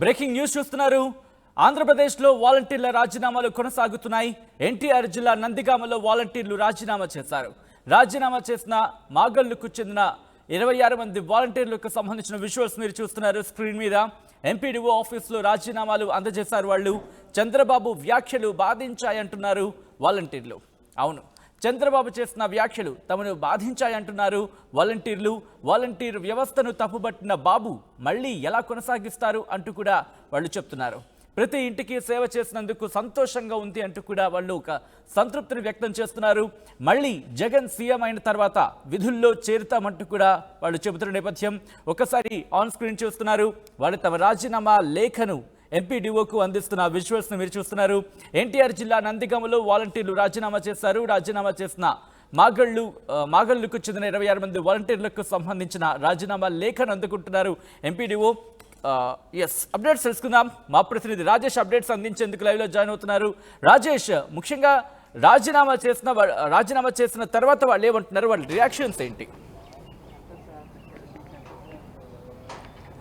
Breaking news చూస్తున్నారు. ఆంధ్రప్రదేశ్లో వాలంటీర్ల రాజీనామాలు కొనసాగుతున్నాయి. ఎన్టీఆర్ జిల్లా నందిగామలో వాలంటీర్లు రాజీనామా చేశారు. రాజీనామా చేసిన మాగళ్లకు చెందిన 26 మంది వాలంటీర్లకు సంబంధించిన విజువల్స్ మీరు చూస్తున్నారు స్క్రీన్ మీద. ఎంపీడీఓ ఆఫీసులో రాజీనామాలు అందజేశారు. వాళ్ళు చంద్రబాబు వ్యాఖ్యలు బాధించాయంటున్నారు వాలంటీర్లు. అవును, చంద్రబాబు చేసిన వ్యాఖ్యలు తమను బాధించాయంటున్నారు వాలంటీర్లు. వాలంటీర్ వ్యవస్థను తప్పుబట్టిన బాబు మళ్ళీ ఎలా కొనసాగిస్తారు అంటూ కూడా వాళ్ళు చెప్తున్నారు. ప్రతి ఇంటికి సేవ చేసినందుకు సంతోషంగా ఉంది అంటూ కూడా వాళ్ళు ఒక సంతృప్తిని వ్యక్తం చేస్తున్నారు. మళ్ళీ జగన్ సీఎం అయిన తర్వాత విధుల్లో చేరుతామంటూ కూడా వాళ్ళు చెబుతున్న నేపథ్యం ఒకసారి ఆన్ స్క్రీన్ చూస్తున్నారు. వాళ్ళు తమ రాజీనామా లేఖను ఎంపీడీఓకు అందిస్తున్న విజువల్స్ని మీరు చూస్తున్నారు. ఎన్టీఆర్ జిల్లా నందిగామలో వాలంటీర్లు రాజీనామా చేశారు. రాజీనామా చేసిన మాగళ్లకు చెందిన 26 మంది వాలంటీర్లకు సంబంధించిన రాజీనామా లేఖను అందుకుంటున్నారు ఎంపీడీఓ. అప్డేట్స్ తెలుసుకుందాం. మా ప్రతినిధి రాజేష్ అప్డేట్స్ అందించేందుకు లైవ్లో జాయిన్ అవుతున్నారు. రాజేష్, ముఖ్యంగా రాజీనామా చేసిన తర్వాత వాళ్ళు ఏమంటున్నారు, వాళ్ళ రియాక్షన్స్ ఏంటి?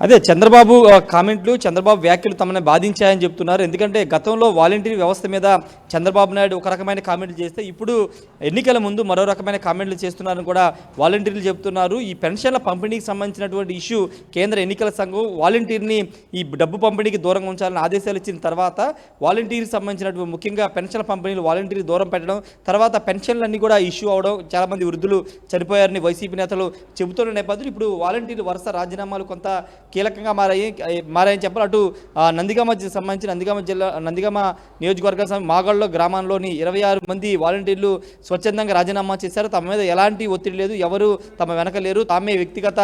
అదే చంద్రబాబు కామెంట్లు, చంద్రబాబు వ్యాఖ్యలు తమని బాధించాయని చెప్తున్నారు. ఎందుకంటే గతంలో వాలంటీర్ వ్యవస్థ మీద చంద్రబాబు నాయుడు ఒక రకమైన కామెంట్లు చేస్తే ఇప్పుడు ఎన్నికల ముందు మరో రకమైన కామెంట్లు చేస్తున్నారని కూడా వాలంటీర్లు చెప్తున్నారు. ఈ పెన్షన్ల పంపిణీకి సంబంధించినటువంటి ఇష్యూ కేంద్ర ఎన్నికల సంఘం వాలంటీర్ని ఈ డబ్బు పంపిణీకి దూరంగా ఉంచాలని ఆదేశాలు ఇచ్చిన తర్వాత వాలంటీర్కి సంబంధించినటువంటి ముఖ్యంగా పెన్షన్ల పంపిణీలు వాలంటీర్కి దూరం పెట్టడం, తర్వాత పెన్షన్లన్నీ కూడా ఇష్యూ అవడం, చాలామంది వృద్ధులు చనిపోయారని వైసీపీ నేతలు చెబుతున్న నేపథ్యంలో ఇప్పుడు వాలంటీర్లు వరుస రాజీనామాలు కొంత కీలకంగా మారాయని చెప్పాలి. అటు నందిగామ సంబంధించి నందిగామ నియోజకవర్గ మాగళ్లో గ్రామంలోని 26 మంది వాలంటీర్లు స్వచ్ఛందంగా రాజీనామా చేశారు. తమ మీద ఎలాంటి ఒత్తిడి లేదు, ఎవరు తమ వెనక లేరు, తామే వ్యక్తిగత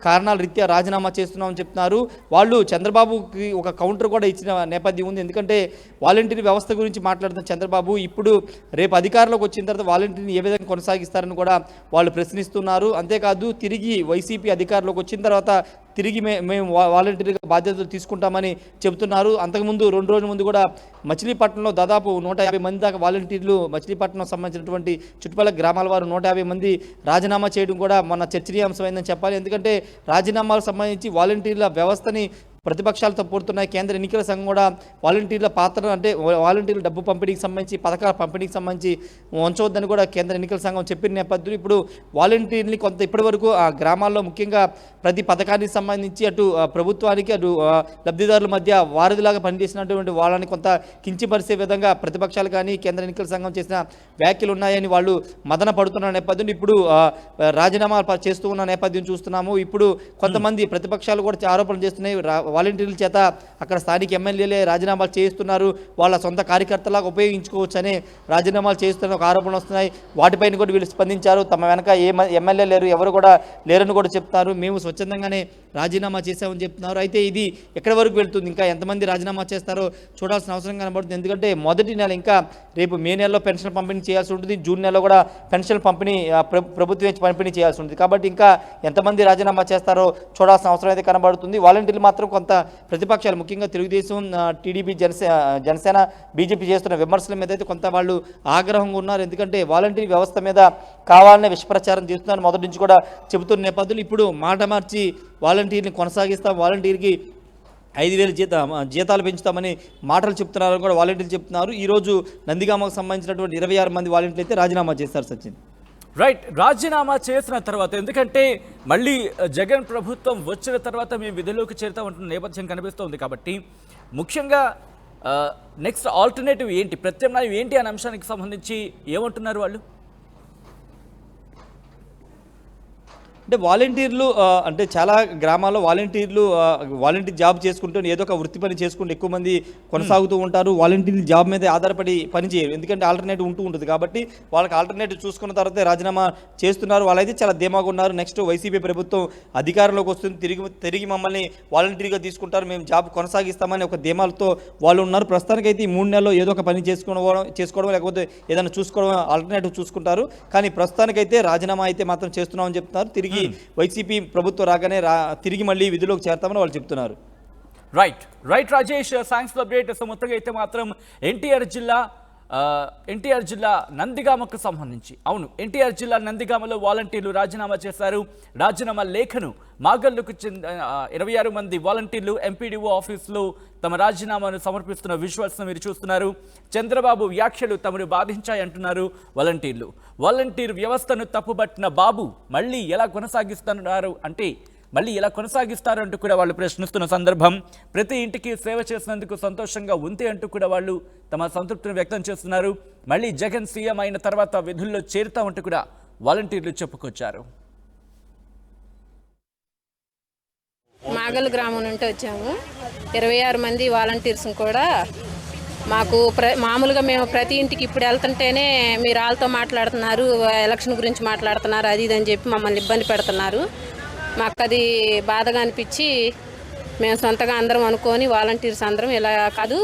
కారణాల రీత్యా రాజీనామా చేస్తున్నామని చెప్తున్నారు. వాళ్ళు చంద్రబాబుకి ఒక కౌంటర్ కూడా ఇచ్చిన నేపథ్యం ఉంది. ఎందుకంటే వాలంటీర్ వ్యవస్థ గురించి మాట్లాడుతున్న చంద్రబాబు ఇప్పుడు రేపు అధికారంలోకి వచ్చిన తర్వాత వాలంటీర్ని ఏ విధంగా కొనసాగిస్తారని కూడా వాళ్ళు ప్రశ్నిస్తున్నారు. అంతేకాదు తిరిగి వైసీపీ అధికారంలోకి వచ్చిన తర్వాత తిరిగి మేము వాలంటీర్గా బాధ్యతలు తీసుకుంటామని చెబుతున్నారు. అంతకుముందు 2 రోజుల ముందు కూడా మచిలీపట్నంలో దాదాపు 150 మంది దాకా వాలంటీర్లు, మచిలీపట్నం సంబంధించినటువంటి చుట్టుపక్కల గ్రామాల వారు 150 మంది రాజీనామా చేయడం కూడా మొన్న చర్చనీయాంశమైందని చెప్పాలి. ఎందుకంటే రాజీనామాలకు సంబంధించి వాలంటీర్ల వ్యవస్థని ప్రతిపక్షాలతో పోడుతున్నాయి. కేంద్ర ఎన్నికల సంఘం కూడా వాలంటీర్ల పాత్ర అంటే వాలంటీర్ల డబ్బు పంపిణీకి సంబంధించి, పథకాల పంపిణీకి సంబంధించి ఉంచవద్దని కూడా కేంద్ర ఎన్నికల సంఘం చెప్పిన నేపథ్యంలో ఇప్పుడు వాలంటీర్ని కొంత ఇప్పటివరకు ఆ గ్రామాల్లో ముఖ్యంగా ప్రతి పథకానికి సంబంధించి అటు ప్రభుత్వానికి అటు లబ్ధిదారుల మధ్య వారధిలాగా పనిచేసినటువంటి వాళ్ళని కొంత కించపరిచే విధంగా ప్రతిపక్షాలు కానీ కేంద్ర ఎన్నికల సంఘం చేసిన వ్యాఖ్యలు ఉన్నాయని వాళ్ళు మదన పడుతున్న నేపథ్యంలో ఇప్పుడు రాజీనామాలు చేస్తూ ఉన్న నేపథ్యం చూస్తున్నాము. ఇప్పుడు కొంతమంది ప్రతిపక్షాలు కూడా ఆరోపణలు చేస్తున్నాయి. వాలంటీర్ల చేత అక్కడ స్థానిక ఎమ్మెల్యేలే రాజీనామాలు చేయిస్తున్నారు, వాళ్ళ సొంత కార్యకర్తలాగా ఉపయోగించుకోవచ్చని రాజీనామాలు చేస్తున్న ఒక ఆరోపణలు వస్తున్నాయి. వాటిపైన కూడా వీళ్ళు స్పందించారు. తమ వెనక ఏ ఎమ్మెల్యే లేరు, ఎవరు కూడా లేరని కూడా చెప్తారు. మేము స్వచ్ఛందంగానే రాజీనామా చేసామని చెప్తున్నారు. అయితే ఇది ఎక్కడి వరకు వెళ్తుంది, ఇంకా ఎంతమంది రాజీనామా చేస్తారో చూడాల్సిన అవసరం కనబడుతుంది. ఎందుకంటే మొదటి నెల ఇంకా రేపు మే నెలలో పెన్షన్ పంపిణీ చేయాల్సి ఉంటుంది, జూన్ నెలలో కూడా పెన్షన్ పంపిణీ ప్రభుత్వం పంపిణీ చేయాల్సి ఉంటుంది. కాబట్టి ఇంకా ఎంతమంది రాజీనామా చేస్తారో చూడాల్సిన అవసరం అయితే కనబడుతుంది. వాలంటీర్లు మాత్రం కొంత ప్రతిపక్షాలు ముఖ్యంగా తెలుగుదేశం, టీడీపీ, జనసేన, బీజేపీ చేస్తున్న విమర్శల మీద అయితే కొంత వాళ్ళు ఆగ్రహంగా ఉన్నారు. ఎందుకంటే వాలంటీర్ వ్యవస్థ మీద కావాలనే విషప్రచారం చేస్తున్నారు మొదటి నుంచి కూడా చెబుతున్న నేపథ్యంలో ఇప్పుడు మాట మార్చి వాలంటీర్ని కొనసాగిస్తాం, వాలంటీర్కి 5,000 జీతాలు పెంచుతామని మాటలు చెప్తున్నారని కూడా వాలంటీర్లు చెప్తున్నారు. ఈరోజు నందిగామకు సంబంధించినటువంటి 26 మంది వాలంటీర్లు అయితే రాజీనామా చేస్తారు. సచిన్, రైట్, రాజీనామా చేసిన తర్వాత ఎందుకంటే మళ్ళీ జగన్ ప్రభుత్వం వచ్చిన తర్వాత మేము విధుల్లోకి చేరుతామంటున్న నేపథ్యం కనిపిస్తోంది. కాబట్టి ముఖ్యంగా నెక్స్ట్ ఆల్టర్నేటివ్ ఏంటి, ప్రత్యామ్నాయం ఏంటి అనే అంశానికి సంబంధించి ఏమంటున్నారు వాళ్ళు? అంటే వాలంటీర్లు అంటే చాలా గ్రామాల్లో వాలంటీర్ జాబ్ చేసుకుంటూ ఏదో ఒక వృత్తి పని చేసుకుంటూ ఎక్కువ మంది కొనసాగుతూ ఉంటారు. వాలంటీర్ జాబ్ మీద ఆధారపడి పని చేయరు, ఎందుకంటే ఆల్టర్నేటివ్ ఉంటుంది. కాబట్టి వాళ్ళకి ఆల్టర్నేటివ్ చూసుకున్న తర్వాత రాజీనామా చేస్తున్నారు. వాళ్ళైతే చాలా ధీమాగా ఉన్నారు. నెక్స్ట్ వైసీపీ ప్రభుత్వం అధికారంలోకి వస్తుంది, తిరిగి మమ్మల్ని వాలంటీర్గా తీసుకుంటారు, మేము జాబ్ కొనసాగిస్తామని ఒక ధీమాలతో వాళ్ళు ఉన్నారు. ప్రస్తుతానికైతే ఈ 3 నెలల్లో ఏదో ఒక పని చేసుకోవడం లేకపోతే ఏదైనా చూసుకోవడం ఆల్టర్నేటివ్ చూసుకుంటారు. కానీ ప్రస్తుతానికైతే రాజీనామా అయితే మాత్రం చేస్తున్నామని చెప్తున్నారు. తిరిగి వైసీపీ ప్రభుత్వం రాగానే తిరిగి మళ్ళీ విధులోకి చేరతామని వాళ్ళు చెప్తున్నారు. Right Rajesh, thanks for update. So మొత్తంగా అయితే మాత్రం ఎన్టీఆర్ జిల్లా ఎన్టీఆర్ జిల్లా నందిగామకు సంబంధించి. అవును, ఎన్టీఆర్ జిల్లా నందిగామలో వాలంటీర్లు రాజీనామా చేశారు. రాజీనామా లేఖను మాగళ్లకు చెందిన 26 మంది వాలంటీర్లు ఎంపీడీఓ ఆఫీసులో తమ రాజీనామాను సమర్పిస్తున్న విజువల్స్ను మీరు చూస్తున్నారు. చంద్రబాబు వ్యాఖ్యలు తమను బాధించాయంటున్నారు వాలంటీర్లు. వాలంటీర్ వ్యవస్థను తప్పుబట్టిన బాబు మళ్ళీ ఎలా కొనసాగిస్తారు అంటూ కూడా వాళ్ళు ప్రశ్నిస్తున్న సందర్భం. ప్రతి ఇంటికి సేవ చేసినందుకు సంతోషంగా ఉంది అంటూ కూడా వాళ్ళు తమ సంతృప్తిని వ్యక్తం చేస్తున్నారు. మళ్ళీ జగన్ సీఎం అయిన తర్వాత విధుల్లో చేరుతామంటూ కూడా వాలంటీర్లు చెప్పుకొచ్చారు. మాగల్ గ్రామం నుండి వచ్చాము. 26 మంది వాలంటీర్స్ కూడా మాకు మామూలుగా మేము ప్రతి ఇంటికి ఇప్పుడు వెళ్తుంటేనే మీరు వాళ్ళతో మాట్లాడుతున్నారు, ఎలక్షన్ గురించి మాట్లాడుతున్నారు, అది ఇది అని చెప్పి మమ్మల్ని ఇబ్బంది పెడుతున్నారు. మాకు అది బాధగా అనిపించి మేము సొంతగా అందరం అనుకొని వాలంటీర్స్ అందరం ఇలా కాదు,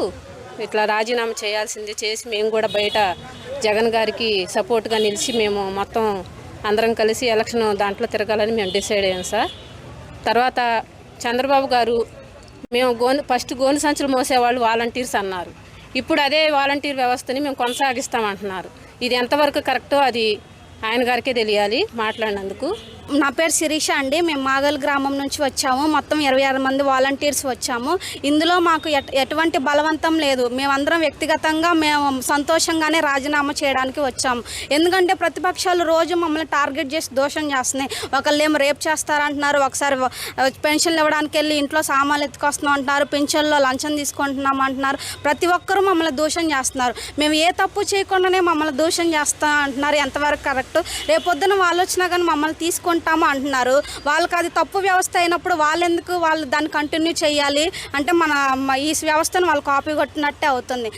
ఇట్లా రాజీనామా చేయాల్సింది చేసి మేము కూడా బయట జగన్ గారికి సపోర్ట్గా నిలిచి మేము మొత్తం అందరం కలిసి ఎలక్షన్ దాంట్లో తిరగాలని మేము డిసైడ్ అయ్యాం సార్. తర్వాత చంద్రబాబు గారు మేము ఫస్ట్ గోను సంచులు మోసేవాళ్ళు వాలంటీర్స్ అన్నారు. ఇప్పుడు అదే వాలంటీర్ వ్యవస్థని మేము కొనసాగిస్తామంటున్నారు. ఇది ఎంతవరకు కరెక్టో అది ఆయన గారికే తెలియాలి మాట్లాడినందుకు. నా పేరు శిరీష అండి. మేము మాగల్ గ్రామం నుంచి వచ్చాము. మొత్తం 26 మంది వాలంటీర్స్ వచ్చాము. ఇందులో మాకు ఎటువంటి బలవంతం లేదు. మేమందరం వ్యక్తిగతంగా మేము సంతోషంగానే రాజీనామా చేయడానికి వచ్చాము. ఎందుకంటే ప్రతిపక్షాలు రోజు మమ్మల్ని టార్గెట్ చేసి దోషం చేస్తున్నాయి. ఒకళ్ళు ఏమో రేప్ చేస్తారంటున్నారు, ఒకసారి పెన్షన్లు ఇవ్వడానికి వెళ్ళి ఇంట్లో సామాన్లు ఎత్తుకొస్తున్నాం అంటున్నారు, పెన్షన్లో లంచం తీసుకుంటున్నాం అంటున్నారు. ప్రతి ఒక్కరూ మమ్మల్ని దూషణ చేస్తున్నారు. మేము ఏ తప్పు చేయకుండానే మమ్మల్ని దూషణ చేస్తా అంటున్నారు. ఎంతవరకు కరెక్ట్? రేపొద్దున వాళ్ళు వచ్చినా కానీ మమ్మల్ని తీసుకుంటాము అంటున్నారు. వాళ్ళకి అది తప్పు వ్యవస్థ అయినప్పుడు వాళ్ళు దాన్ని కంటిన్యూ చేయాలి అంటే ఈ వ్యవస్థను వాళ్ళు కాపీ కొట్టినట్టే అవుతుంది.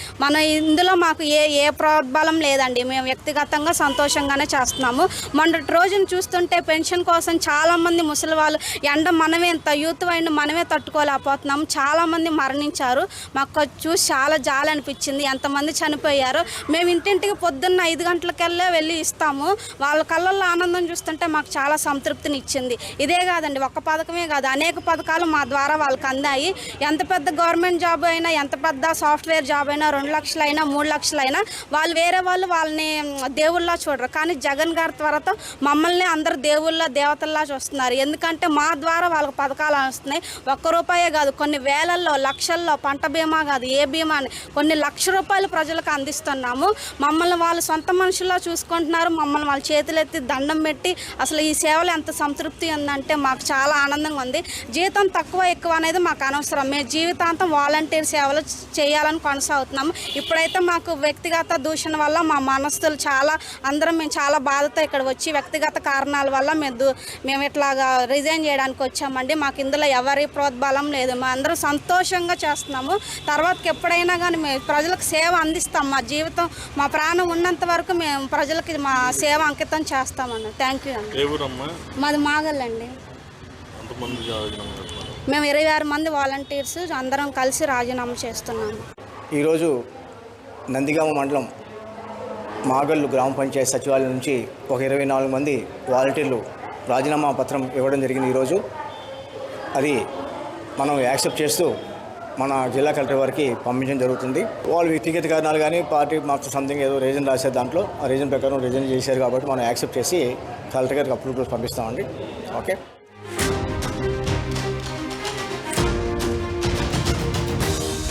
ఇందులో మాకు ఏ ప్రోద్బలం లేదండి. మేము వ్యక్తిగతంగా సంతోషంగానే చేస్తున్నాము. మొన్నటి రోజున చూస్తుంటే పెన్షన్ కోసం చాలామంది ముసలి వాళ్ళు మనమే యూత్ వైండ్ మనమే తట్టుకోలేకపోతున్నాము. చాలామంది మరణించారు. మాకు చూసి చాలా జాలి అనిపించింది. ఎంతమంది చనిపోయారు. మేము ఇంటింటికి పొద్దున్న 5 గంటలకెళ్ళే వెళ్ళి ఇస్తాము. వాళ్ళ కళ్ళల్లో ఆనందం చూస్తుంటే మాకు చాలా సంతృప్తిని ఇచ్చింది. ఇదే కాదండి, ఒక్క పథకమే కాదు, అనేక పథకాలు మా ద్వారా వాళ్ళకి అందాయి. ఎంత పెద్ద గవర్నమెంట్ జాబ్ అయినా, ఎంత పెద్ద సాఫ్ట్వేర్ జాబ్ అయినా, 2 లక్షలైనా 3 లక్షలైనా వేరే వాళ్ళు వాళ్ళని దేవుళ్ళలా చూడరు. కానీ జగన్ గారి త్వరతో మమ్మల్ని అందరు దేవతల్లా చూస్తున్నారు. ఎందుకంటే మా ద్వారా వాళ్ళకి పథకాలు వస్తున్నాయి. ₹1 కాదు, కొన్ని వేలల్లో లక్షల్లో, పంట బీమా కాదు ఏ బీమా అని కొన్ని లక్షల రూపాయలు ప్రజలకు అందిస్తున్నాము. మమ్మల్ని వాళ్ళు సొంత మనుషుల్లా చూసుకుంటున్నారు. మమ్మల్ని వాళ్ళ చేతులెత్తి దండం పెట్టి అసలు ఈ సేవలు ఎంత సంతృప్తి ఉందంటే మాకు చాలా ఆనందంగా ఉంది. జీతం తక్కువ ఎక్కువ అనేది మాకు అనవసరం. మేము జీవితాంతం వాలంటీర్ సేవలు చేయాలని కొనసాగుతున్నాము. ఇప్పుడైతే మాకు వ్యక్తిగత దూషణ వల్ల మా మనస్తులు మేము చాలా బాధతో ఇక్కడ వచ్చి వ్యక్తిగత కారణాల వల్ల మేము ఇట్లాగా రిజైన్ చేయడానికి వచ్చామండి. మాకు ఇందులో ఎవరి ప్రోద్బలం లేదు. మా అందరం సంతోషంగా చేస్తున్నాము. తర్వాతకి ఎప్పుడైనా కానీ మేము ప్రజలకు సేవ అందిస్తాం. మా జీవితం మా ప్రాణం ఉన్నంత వరకు మేము ప్రజలకి మా సేవ అంకితం చేస్తామన్న. థ్యాంక్ యూ అండి. మాది మాగల్ అండి. మేము 26 మంది వాలంటీర్స్ అందరం కలిసి రాజీనామా చేస్తున్నాము. ఈరోజు నందిగామ మండలం మాగల్లు గ్రామ పంచాయతీ సచివాలయం నుంచి ఒక 24 మంది వాలంటీర్లు రాజీనామా పత్రం ఇవ్వడం జరిగింది. ఈరోజు అది మనం యాక్సెప్ట్ చేస్తూ మన జిల్లా కలెక్టర్ వారికి పంపించడం జరుగుతుంది. వాళ్ళు వ్యక్తిగత కారణాలు కానీ పార్టీ మాకు సంథింగ్ ఏదో రీజన్ రాశారు. దాంట్లో ఆ రీజన్ ప్రకారం రిజైన్ చేశారు కాబట్టి మనం యాక్సెప్ట్ చేసి కలెక్టర్ గారికి అప్రూవల్ పంపిస్తామండి. ఓకే.